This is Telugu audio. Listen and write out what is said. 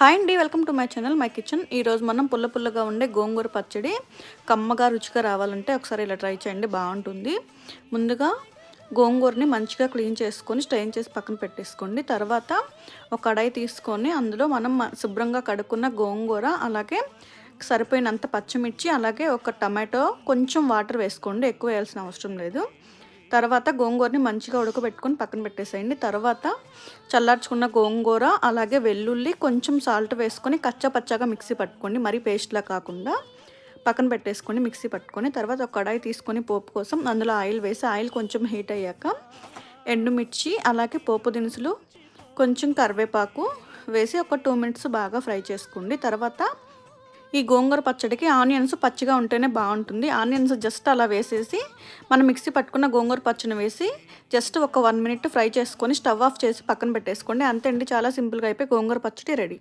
హాయ్ అండి, welcome to my channel my kitchen. ఈరోజు మనం పుల్లగా ఉండే గోంగూర పచ్చడి కమ్మగా రుచిగా రావాలంటే ఒకసారి ఇలా ట్రై చేయండి, బాగుంటుంది. ముందుగా గోంగూరని మంచిగా క్లీన్ చేసుకొని స్ట్రెయిన్ చేసి పక్కన పెట్టేసుకోండి. తర్వాత ఒక కడాయి తీసుకొని అందులో మనం శుభ్రంగా కడుక్కున్న గోంగూర, అలాగే సరిపోయినంత పచ్చిమిర్చి, అలాగే ఒక టమాటో, కొంచెం వాటర్ వేసుకోండి, ఎక్కువ వేయాల్సిన అవసరం లేదు. తర్వాత గోంగూరని మంచిగా ఉడకబెట్టుకొని పక్కన పెట్టేసేయండి. తర్వాత చల్లార్చుకున్న గోంగూర, అలాగే వెల్లుల్లి, కొంచెం సాల్ట్ వేసుకొని కచ్చపచ్చగా మిక్సీ పట్టుకోండి, మరీ పేస్ట్లా కాకుండా పక్కన పెట్టేసుకొని మిక్సీ పట్టుకొని. తర్వాత ఒక కడాయి తీసుకొని పోపు కోసం అందులో ఆయిల్ వేసి, ఆయిల్ కొంచెం హీట్ అయ్యాక ఎండుమిర్చి, అలాగే పోపు దినుసులు, కొంచెం కరివేపాకు వేసి ఒక 2 మినిట్స్ బాగా ఫ్రై చేసుకోండి. తర్వాత ఈ గోంగూర పచ్చడికి ఆనియన్స్ పచ్చిగా ఉంటేనే బాగుంటుంది. ఆనియన్స్ జస్ట్ అలా వేసేసి మనం మిక్సీ పట్టుకున్న గోంగూర పచ్చడిని వేసి జస్ట్ ఒక 1 మినిట్ ఫ్రై చేసుకొని స్టవ్ ఆఫ్ చేసి పక్కన పెట్టేసుకోండి. అంతే అండి, చాలా సింపుల్గా అయిపోయి గోంగూర పచ్చడి రెడీ.